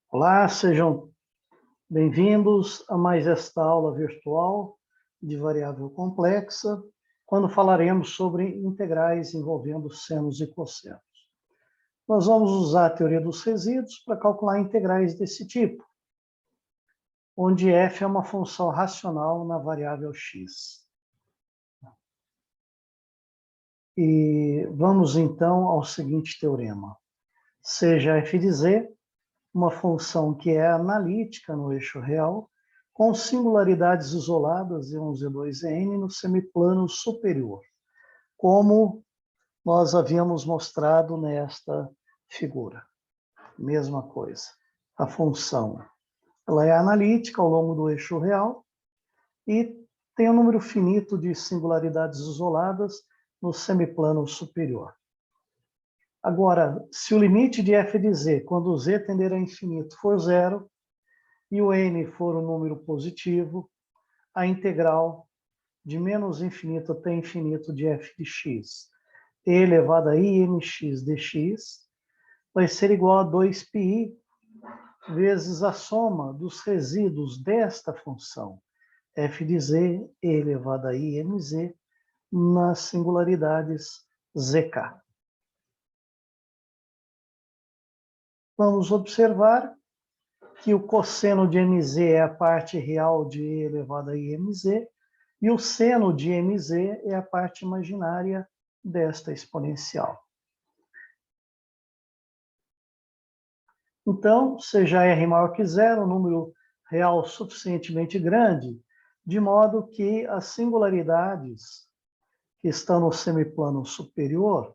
Olá, sejam bem-vindos a mais esta aula virtual de variável complexa, quando falaremos sobre integrais envolvendo senos e cossenos. Nós vamos usar a teoria dos resíduos para calcular integrais desse tipo, onde f é uma função racional na variável x. E vamos então ao seguinte teorema. Seja f de z uma função que é analítica no eixo real, com singularidades isoladas E1, Z2 e N no semiplano superior, como nós havíamos mostrado nesta figura. Mesma coisa. A função ela é analítica ao longo do eixo real e tem um número finito de singularidades isoladas no semiplano superior. Agora, se o limite de f de z, quando z tender a infinito, for zero, e o n for um número positivo, a integral de menos infinito até infinito de f de x e elevado a imx dx vai ser igual a 2πi vezes a soma dos resíduos desta função, f de z e elevado a imz, nas singularidades zk. Vamos observar que o cosseno de mz é a parte real de e elevado a imz, e o seno de mz é a parte imaginária desta exponencial. Então, seja r maior que zero, um número real suficientemente grande, de modo que as singularidades que estão no semiplano superior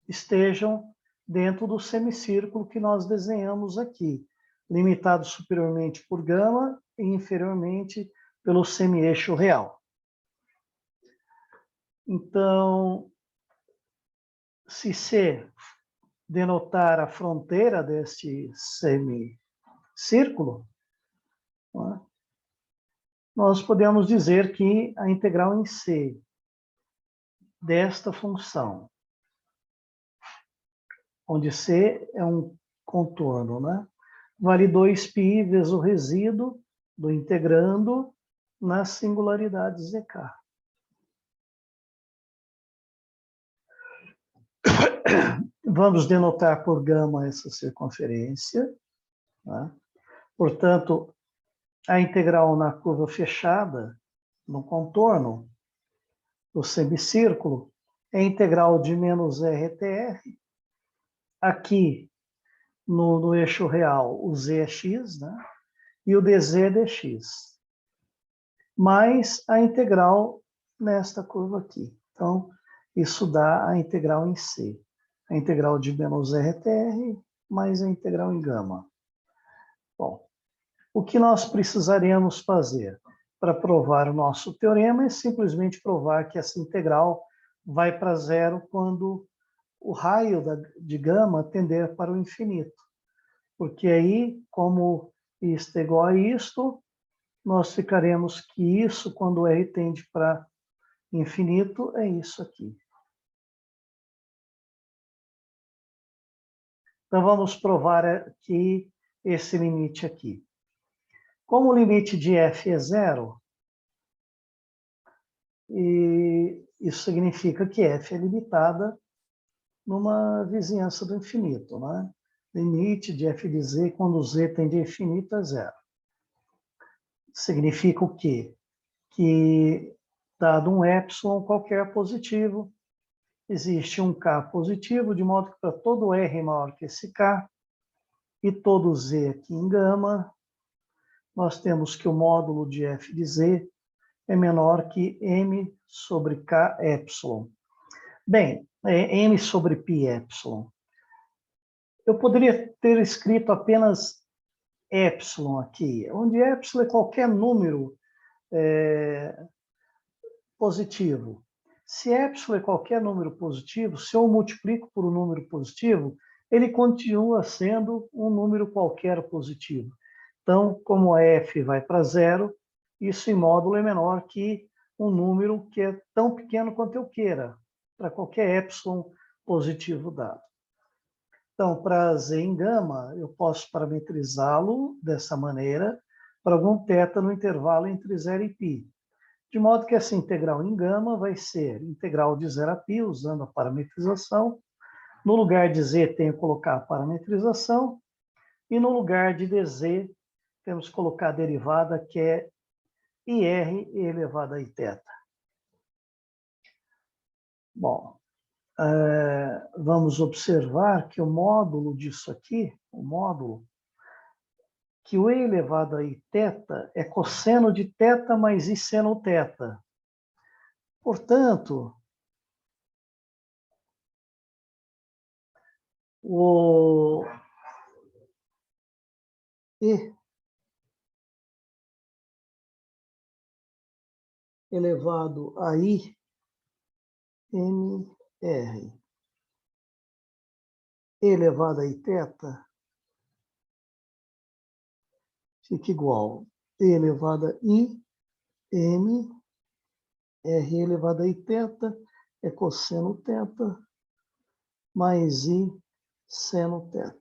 estejam dentro do semicírculo que nós desenhamos aqui, limitado superiormente por gama e inferiormente pelo semi-eixo real. Então, se C denotar a fronteira deste semicírculo, nós podemos dizer que a integral em C desta função, onde C é um contorno, vale 2π vezes o resíduo do integrando nas singularidades zk. Vamos denotar por gama essa circunferência. Portanto, a integral na curva fechada, no contorno do semicírculo, é integral de menos RTR. Aqui, no eixo real, o z é x, e o dz é dx. Mais a integral nesta curva aqui. Então, isso dá a integral em C. A integral de menos RTR mais a integral em gama. Bom, o que nós precisaremos fazer para provar o nosso teorema é simplesmente provar que essa integral vai para zero quando o raio de gama tender para o infinito. Porque aí, como isto é igual a isto, nós ficaremos que isso, quando R tende para infinito, é isso aqui. Então, vamos provar aqui esse limite aqui. Como o limite de f é zero, e isso significa que f é limitada numa vizinhança do infinito, Limite de f de z quando z tende a infinito é zero. Significa o quê? Que, dado um epsilon qualquer positivo, existe um k positivo, de modo que para todo r maior que esse k, e todo z aqui em gama, nós temos que o módulo de f de z é menor que m sobre k epsilon. Bem, m sobre π epsilon. Eu poderia ter escrito apenas epsilon aqui, onde epsilon é qualquer número positivo. Se epsilon é qualquer número positivo, se eu multiplico por um número positivo, ele continua sendo um número qualquer positivo. Então, como a f vai para zero, isso em módulo é menor que um número que é tão pequeno quanto eu queira, para qualquer epsilon positivo dado. Então, para z em gama, eu posso parametrizá-lo dessa maneira para algum θ no intervalo entre 0 e π. De modo que essa integral em gama vai ser integral de 0 a π, usando a parametrização. No lugar de z, tenho que colocar a parametrização. E no lugar de dz, temos que colocar a derivada, que é ir elevado a iθ. Bom, vamos observar que o módulo disso aqui, que o e elevado a iθ é cosseno de θ mais i seno θ. Portanto, o e elevado a i mr elevado a iθ fica igual a e elevado a i m r elevado a iθ é cosseno θ mais i seno θ,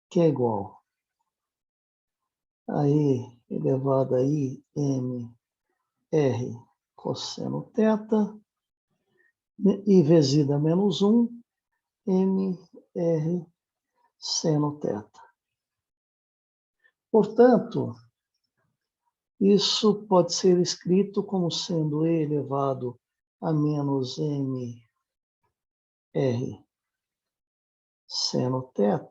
que é igual a e elevado a i m r cosseno θ, i vezes a menos 1, mr seno θ. Portanto, isso pode ser escrito como sendo e elevado a menos mr seno θ.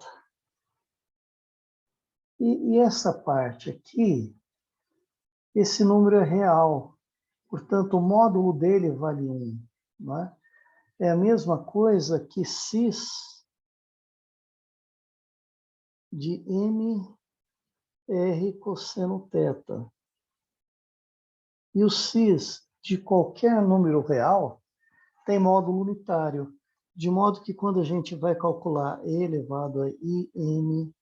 E essa parte aqui, esse número é real. Portanto, o módulo dele vale 1. Não é? É a mesma coisa que cis de mr cosseno θ. E o cis de qualquer número real tem módulo unitário, de modo que quando a gente vai calcular e elevado a imr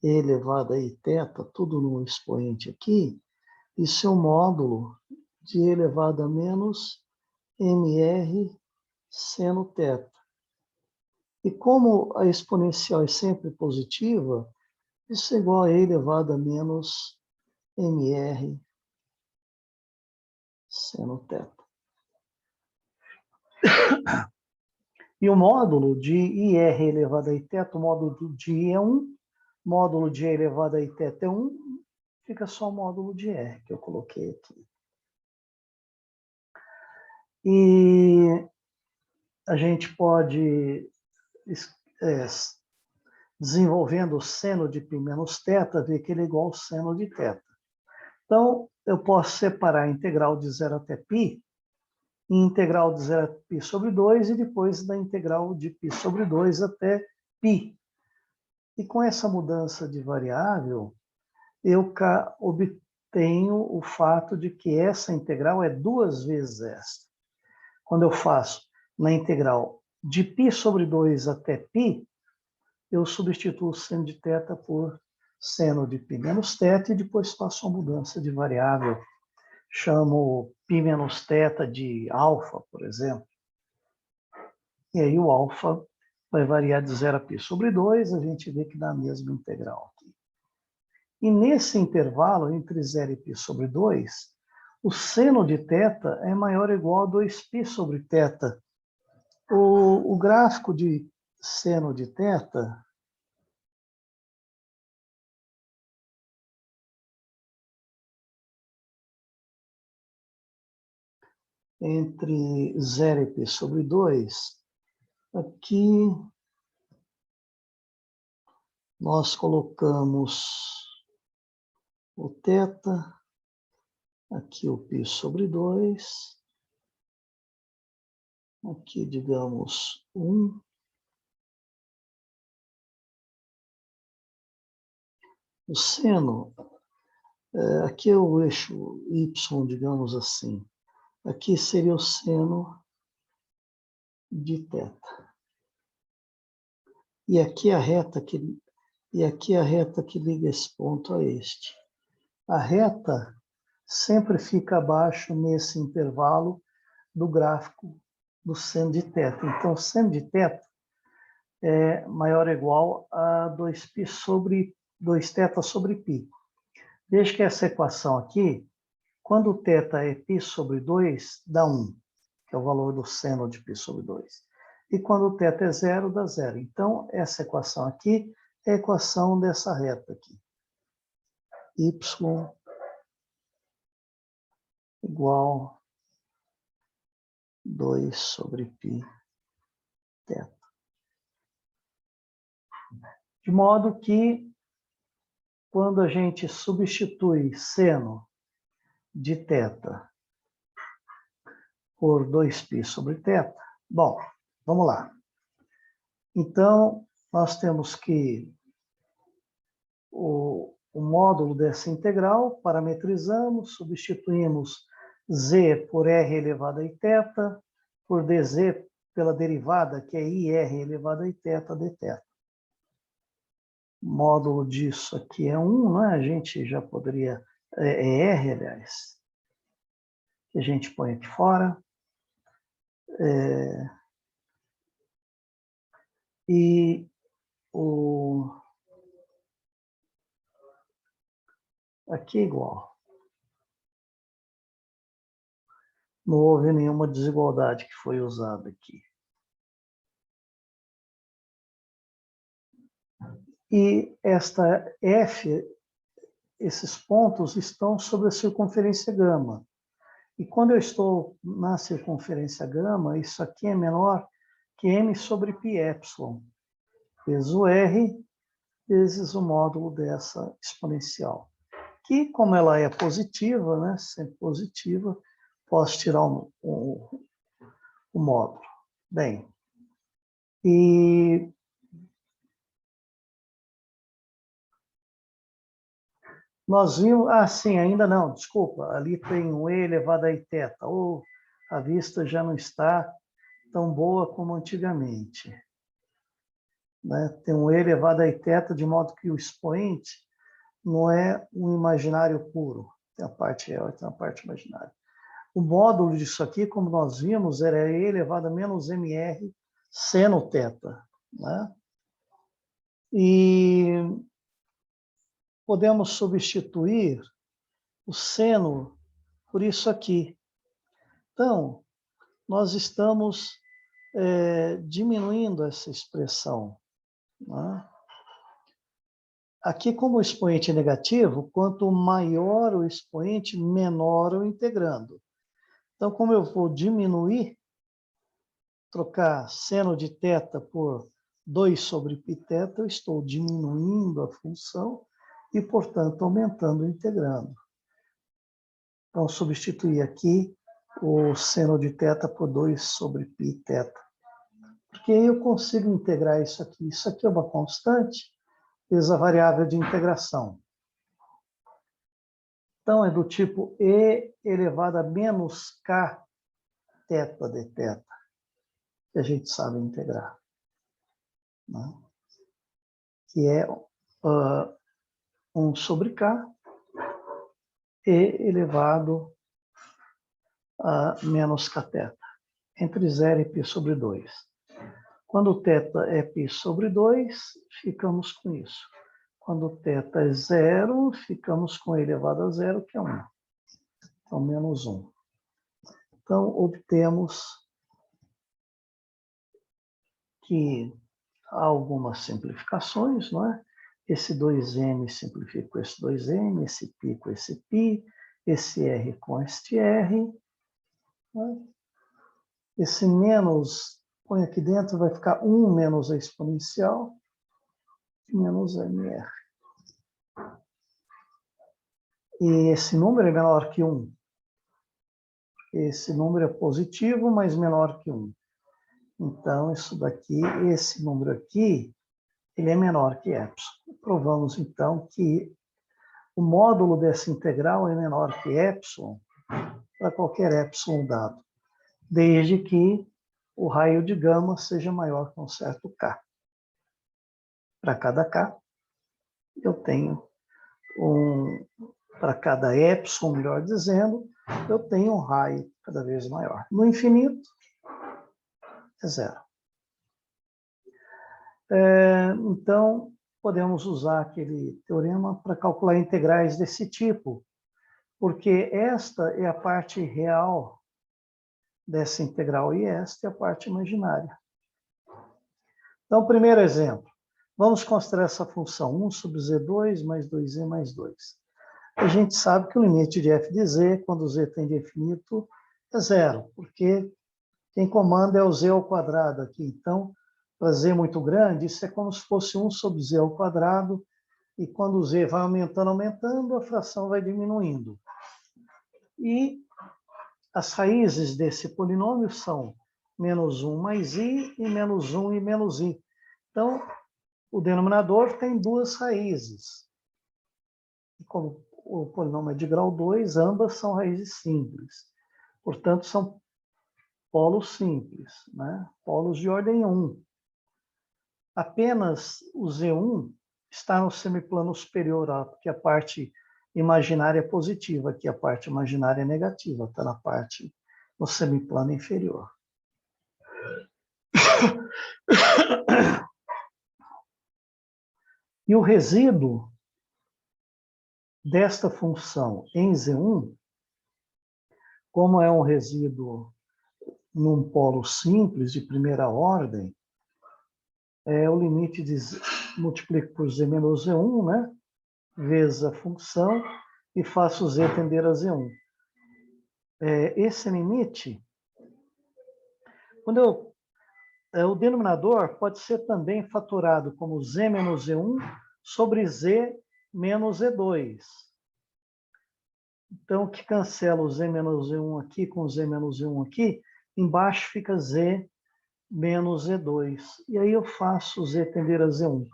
elevado a iθ, tudo no expoente aqui, isso é o módulo de e elevado a menos mr seno θ. E como a exponencial é sempre positiva, isso é igual a e elevado a menos mr seno θ. E o módulo de ir elevado a iθ, o módulo de i é 1, módulo de e elevado a iθ é 1, fica só o módulo de r que eu coloquei aqui. E a gente pode, desenvolvendo o seno de π menos θ, ver que ele é igual ao seno de θ. Então, eu posso separar a integral de 0 até π, em integral de 0 a π sobre 2, e depois da integral de π sobre 2 até π. E com essa mudança de variável, eu obtenho o fato de que essa integral é 2 vezes esta. Quando eu faço na integral de π sobre 2 até π, eu substituo o seno de θ por seno de π menos θ e depois faço uma mudança de variável. Chamo π menos θ de alfa, por exemplo. E aí o alfa vai variar de 0 a π sobre 2, a gente vê que dá a mesma integral aqui. E nesse intervalo, entre 0 e π sobre 2, o seno de θ é maior ou igual a 2π sobre θ. O gráfico de seno de θ entre 0 e π sobre 2, aqui nós colocamos o θ, aqui o π sobre 2, aqui, digamos, 1. O seno, aqui é o eixo y, digamos assim. Aqui seria o seno de θ. E aqui a reta que liga esse ponto a este. A reta sempre fica abaixo nesse intervalo do gráfico do seno de θ. Então, seno de θ é maior ou igual a 2π sobre 2θ sobre π. Veja que essa equação aqui, quando o θ é π sobre 2, dá 1, que é o valor do seno de π sobre 2. E quando o θ é 0, dá 0. Então, essa equação aqui é a equação dessa reta aqui. Y igual 2 sobre π θ. De modo que, quando a gente substitui seno de θ por 2π sobre θ, bom, vamos lá. Então, nós temos que o módulo dessa integral, parametrizamos, substituímos z por r elevado a iθ, por dz pela derivada, que é ir elevado a iθ dθ. O módulo disso aqui é 1, né? A gente já poderia... É r, aliás. Que a gente põe aqui fora. E aqui é igual. Não houve nenhuma desigualdade que foi usada aqui. E esta F, esses pontos estão sobre a circunferência gama. E quando eu estou na circunferência gama, isso aqui é menor que m sobre πε, vezes o r, vezes o módulo dessa exponencial. Que, como ela é positiva, né, sempre positiva, posso tirar o módulo. Bem, e nós vimos... Ah, sim, ainda não, desculpa. Ali tem um e elevado a iθ. Ou a vista já não está tão boa como antigamente. Né? Tem um e elevado a iθ, de modo que o expoente não é um imaginário puro. Tem a parte real e tem a parte imaginária. O módulo disso aqui, como nós vimos, era e elevado a menos mr seno θ. Né? E podemos substituir o seno por isso aqui. Então, nós estamos diminuindo essa expressão. Né? Aqui, como o expoente é negativo, quanto maior o expoente, menor o integrando. Então, como eu vou diminuir, trocar seno de θ por 2 sobre πθ, eu estou diminuindo a função e, portanto, aumentando o integrando. Então, substituir aqui o seno de θ por 2 sobre πθ. Porque aí eu consigo integrar isso aqui. Isso aqui é uma constante, vezes a variável de integração. Então, é do tipo e elevado a menos k θ dθ, que a gente sabe integrar. Né? Que é 1 sobre k e elevado a menos kθ, entre 0 e π sobre 2. Quando θ é π sobre 2, ficamos com isso. Quando θ é 0, ficamos com e elevado a 0, que é 1. Então, menos 1. Então, obtemos que há algumas simplificações, não é? Esse 2m simplifica com esse 2m, esse π com esse π, esse r com este r. Né? Esse menos, põe aqui dentro, vai ficar 1 menos a exponencial, menos mr. E esse número é menor que 1. Esse número é positivo, mas menor que 1. Então, isso daqui, esse número aqui, ele é menor que ε. Provamos, então, que o módulo dessa integral é menor que ε para qualquer ε dado, desde que o raio de gama seja maior que um certo k. Para cada k, eu tenho para cada ε, melhor dizendo, eu tenho um raio cada vez maior. No infinito, é zero. Então, podemos usar aquele teorema para calcular integrais desse tipo, porque esta é a parte real dessa integral e esta é a parte imaginária. Então, primeiro exemplo. Vamos considerar essa função 1 sobre z2 mais 2z mais 2. A gente sabe que o limite de f de z, quando z tende a infinito, é zero, porque quem comanda é o z ao quadrado aqui. Então, para z muito grande, isso é como se fosse 1 sobre z ao quadrado, e quando o z vai aumentando, a fração vai diminuindo. E as raízes desse polinômio são menos 1 mais i e menos 1 e menos i. Então, o denominador tem duas raízes. E como o polinômio é de grau 2, ambas são raízes simples. Portanto, são polos simples, né? Polos de ordem 1. Apenas o Z1 está no semiplano superior, porque a parte imaginária é positiva, aqui a parte imaginária é negativa, está no semiplano inferior. E o resíduo desta função em Z1, como é um resíduo num polo simples de primeira ordem, é o limite de z, multiplico por z menos z1, né? Vezes a função, e faço z tender a z1. Esse limite, o denominador pode ser também fatorado como z menos z1 sobre z menos z2. Então, que cancela o z menos z1 aqui com z menos z1 aqui, embaixo fica z menos z2. E aí eu faço z tender a z1.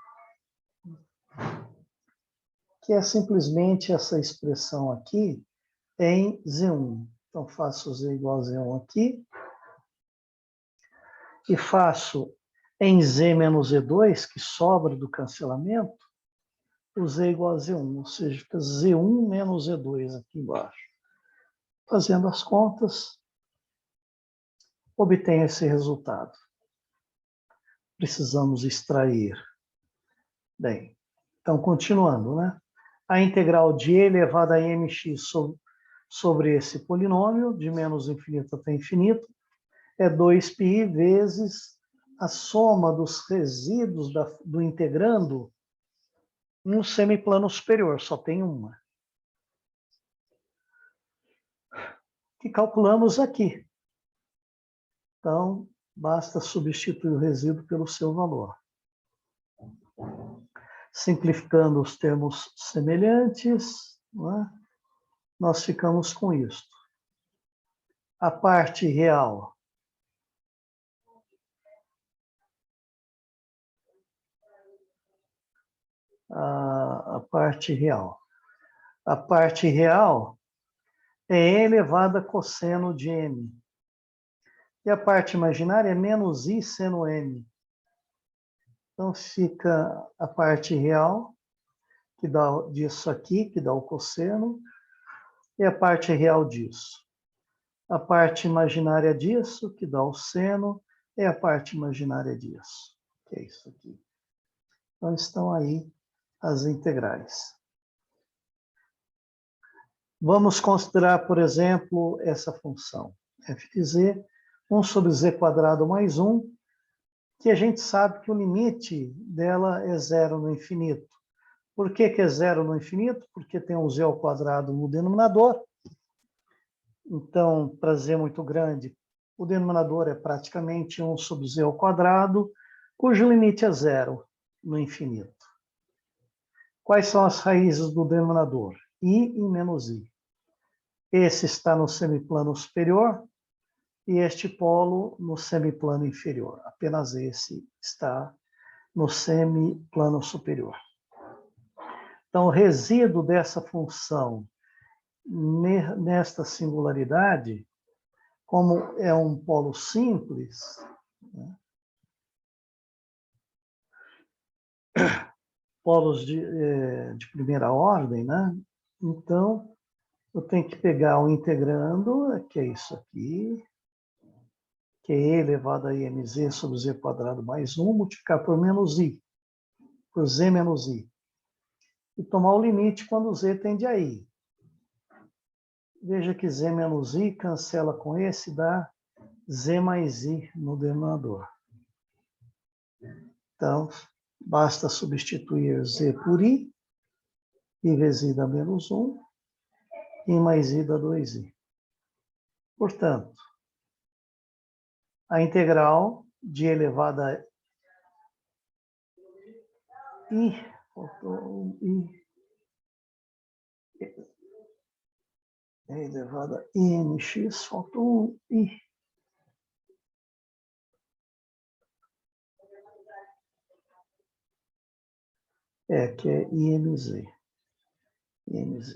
Que é simplesmente essa expressão aqui em z1. Então, faço z igual a z1 aqui. E faço em z menos z2, que sobra do cancelamento, o z igual a z1. Ou seja, fica z1 menos z2 aqui embaixo. Fazendo as contas, obtenho esse resultado. Precisamos extrair. Bem, então, continuando, né? A integral de e elevado a mx sobre esse polinômio, de menos infinito até infinito, é 2πi vezes a soma dos resíduos do integrando no semiplano superior, só tem uma. Que calculamos aqui. Então, basta substituir o resíduo pelo seu valor. Simplificando os termos semelhantes, né, nós ficamos com isto. A parte real a parte real. A parte real é e elevado a cosseno de m. E a parte imaginária é menos i seno m. Então, fica a parte real, que dá disso aqui, que dá o cosseno, e a parte real disso. A parte imaginária disso, que dá o seno, é a parte imaginária disso, que é isso aqui. Então, estão aí as integrais. Vamos considerar, por exemplo, essa função, f de z, 1 sobre z quadrado mais 1, que a gente sabe que o limite dela é zero no infinito. Por que é zero no infinito? Porque tem um z ao quadrado no denominador. Então, para z muito grande, o denominador é praticamente 1 sobre z ao quadrado, cujo limite é zero no infinito. Quais são as raízes do denominador? I e menos i. Esse está no semiplano superior e este polo no semiplano inferior. Apenas esse está no semiplano superior. Então, o resíduo dessa função nesta singularidade, como é um polo simples, né, polos de primeira ordem, né? Então, eu tenho que pegar o integrando, que é isso aqui, que é e elevado a imz sobre z quadrado mais 1, multiplicar por menos i, por z menos i. E tomar o limite quando z tende a i. Veja que z menos i cancela com esse, dá z mais i no denominador. Então, basta substituir z por i vezes i dá menos 1, i mais i dá 2i. Portanto, a integral de elevada a i, faltou um i, elevada a imx, faltou um i. Que é imz. imz.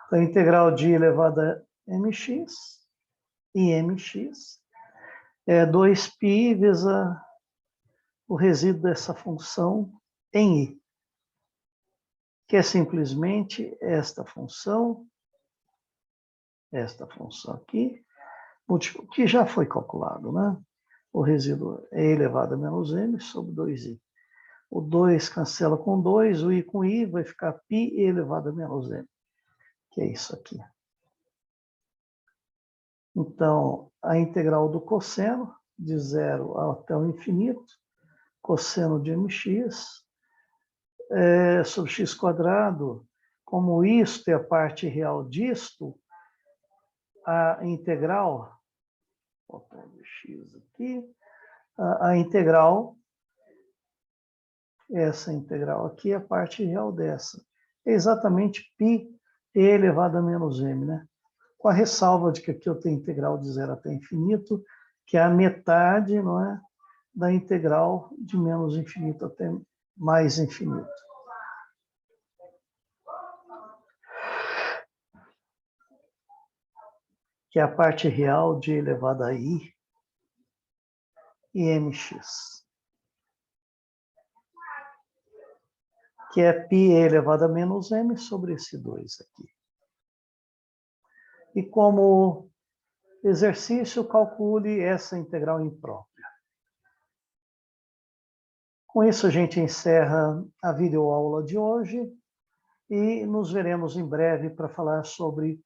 Então, a integral de elevada a mx, imx, é 2π vezes o resíduo dessa função em i, que é simplesmente esta função aqui, que já foi calculado, né? O resíduo é elevado a menos m sobre 2i. O 2 cancela com 2, o i com i vai ficar π elevado a menos m, que é isso aqui. Então, a integral do cosseno, de 0 até o infinito, cosseno de mx, sobre x quadrado, como isto é a parte real disto, a integral, faltando x aqui, a integral, essa integral aqui é a parte real dessa. É exatamente π elevado a menos m, né? Com a ressalva de que aqui eu tenho integral de 0 até infinito, que é a metade, não é, da integral de menos infinito até mais infinito. Que é a parte real de elevado a i e mx. Que é π elevado a menos m sobre esse 2 aqui. E como exercício, calcule essa integral imprópria. Com isso, a gente encerra a videoaula de hoje e nos veremos em breve para falar sobre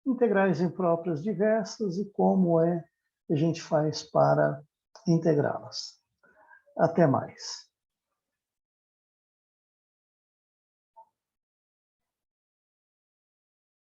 integrais impróprias diversas e como é que a gente faz para integrá-las. Até mais.